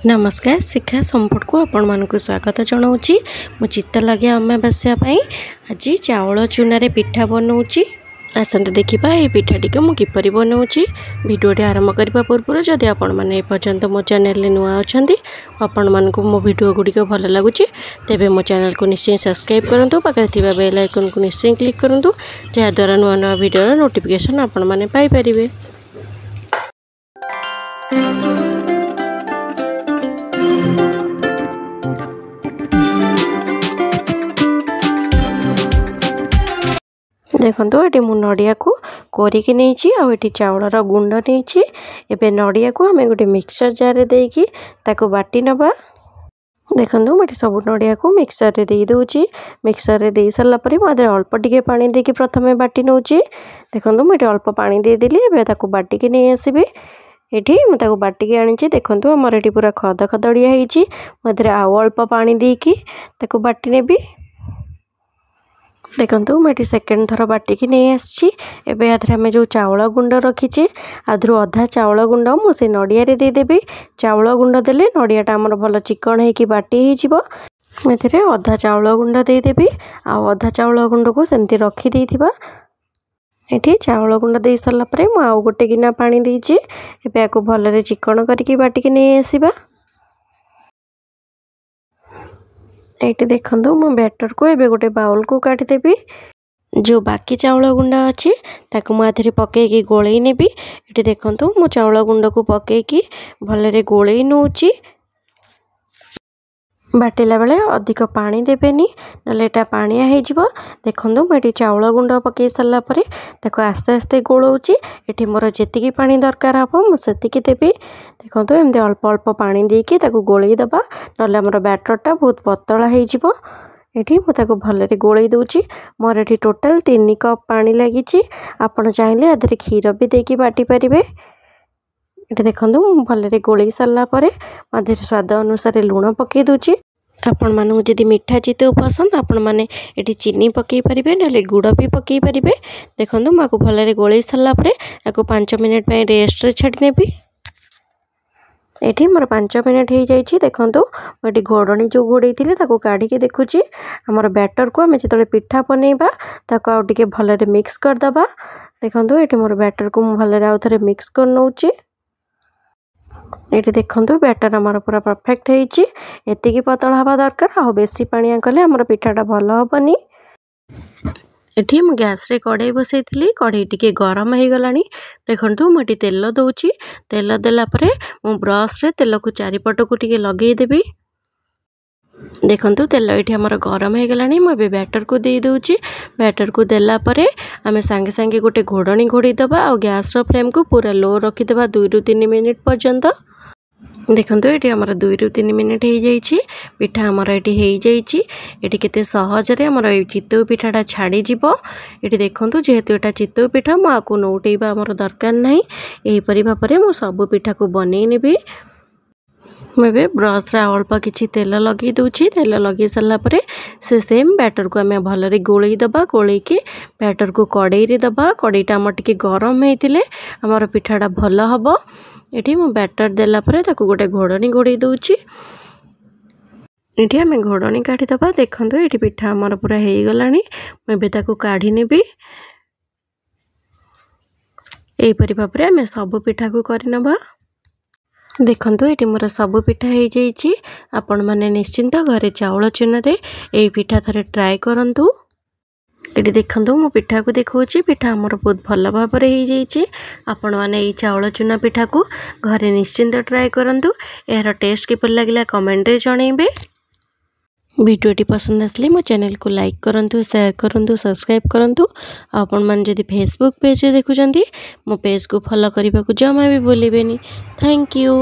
नमस्कार शिक्षा संपुट को आपण मानक स्वागत जनाऊँगी। मु चित्त लगे अमावास्या आज चाउल चूना पिठा बनाऊँगी। आसते देखा ये पिठाटी को मुझे किपरि बनाऊँगी। भिडियोटी आरंभ करने पूर्व जदि आपण मैंने पर्यंत मो चैनल नुआ अच्छा आपण मानक मो भिडियो गुड़िक भल लगुच तेज मो चैनल को निश्चय सब्सक्राइब करूँ। पाखे बेल आइकन को निश्चय क्लिक करूँ जहाँद्वारा नुआ नुआ भिडियो नोटिफिकेशन आपण मैंने पाइपर। देखो ये मु नड़िया को कोरिकी नहीं आउे चाउलर गुंड नहीं। एबे नड़िया को आम गोटे मिक्सर जार देकी ताको बाटी नबा। देखो मुझे सब नड़िया को मिक्सर रे दे दूची। मिक्सर रे दे सारा पर मुझे अल्प टिके पानी देकी प्रथमे बाटी नौची। देखो मुझे अल्प पानी देदेली एबे ताको बाटिकी नहीं आसबी। ये मुझे बाटिकी आनी। देखो आमर ये पूरा खद खदड़िया होती मधुर आउ अल्प पानी देकी ताको बाटी नेबी। देखो मुझे सेकेंड थर बाटिकी नहीं आसी। आम जो चाउल गुंड रखीचे आधु अधा चाउल गुंड मुझे नड़िया देदेवी। चाउल गुंड देले नड़ियाटा आमर भल चिकन होगी बाटी होते अधा चाउल गुंड देदेवी। आउ अधा चाउल गुंड को सेमती रखी ये चाउल गुंड दे सारापर मुझे आउ गोटे गिना पानी देची। एबे भल चिकन करके बाटिकी नहीं आसवा। ये देखो मो बैटर को एबे गोटे बाउल को काटिदेवी। जो बाकी चाउल गुंड अच्छी ताकू मुझे पकईकी गोलई नेबी। ये देखो मो चाउल गुंड को पकईकी भल गोलई नौची। बाटिला बेले अधिक पानी देवेनी ना एटा पानिया हो। देखो मुझे चाउल गुंड पकई सारापर ताको आस्ते आस्ते गोलाऊँची। ये मोर जी पानी दरकार हम मुझे देवी। देखो एमती अल्प अल्प पानी देकी ताको गोलई दबा ना आमर बैटरटा बहुत पतला हो। ये मुझे भल गोलई दूची। मोर ये टोटाल 3 कप पानी लगी। आपड़ चाहिए आधे क्षीर भी देकी बाटी पारे। ये देखो भल गोलई सारापर आधे स्वाद अनुसार लुण पकई दूची। आपण मानू जदि मीठा चितौ पसंद आपण माने एटी चीनी पकई पारिबे ना गुड़ भी पकई पारिबे। देखो मुझे भल गोलई सारापर आपको 5 मिनट रेस्ट छाड़ी नेबी। ये मोर 5 मिनट हो जाइए। देखो मुझे घोड़नी जो घोड़े थी काढ़ी देखुची। आमर बैटर को आम जो पिठा बनइबा ताको आउ टिके भल मिक्स करदबा। देखो ये मोर बैटर को भल आउ थे मिक्स कर नौची। ये देखो बैटर आमर पूरा परफेक्ट होती। एतिकी पतला हवा दरकार आ बेसी पानिया कले आमर पिठाटा भल हेनी। ये मु गैस रे कड़ाई बसई कड़ाई टिके गरम हो गला। देखो मुझे तेल दौची। तेल देलापर मु ब्रश रे तेल को चारिपट को टिके लगेदेवी। देखो तेल ये आमर गरम हो गला। मुझे बैटर को दे दूची। बैटर को देलापर आम सांगे सांगे गोटे घोड़नी घोड़ी दबा और गैस रो फ्लेम को पूरा लो रखीदे 2 ରୁ 3 मिनिट पर्यंत। देखो ये आमर 2 ରୁ 3 मिनिट हो जाइए। पिठा आमर ये हो केते सहजरे आमर चितौ पिठाटा छाड़ीज। ये देखो जेहेतु यहाँ चितौ पिठा मुझे नौटेबा आमर दरकार ना। यहीपरि भाव में सबू पिठा को बनई नेबी। मुझे ब्रश रे अल्प किसी तेल लगे दूची। तेल लगे सारापर से सेम बैटर को आम भल गोलई दबा। गोलई के बैटर को कड़ाई रे दबा। कड़ाईटा आम टिके गरम होते आमर पिठाटा भल हम। ये मु बैटर देलापर ताको गोटे घोड़नी घोड़े दूची। ये आम घोड़नी काढ़ीदबा। देखो ये पिठा आमर पूरा हो गला। मुझे ताको काढ़ी नेबी। यहीपरि भाव में आम सबू पिठा को करनबा। देखो ये मोर सबू पिठा हो जाइए। आपण मैंने निश्चिंत घरे चाउल चूना ये पिठा थे ट्राए करूँ। ये देखो मो पिठा को देखा पिठा आमर बहुत भल भाव हो जाइए। आपण मैंने ये चाउल चूना पिठा को घरे निश्चिंत ट्राए करूँ। यार टेस्ट किपर लगे कमेंट रे जनइबे। वीडियोटी पसंद आसले मो चैनल को लाइक करूँ, शेयर करूँ, सब्सक्राइब करूँ। आपण मैंने जदि फेसबुक पेज देखुं मो पेज को फॉलो करने को जमा भी भूलें। Thank you.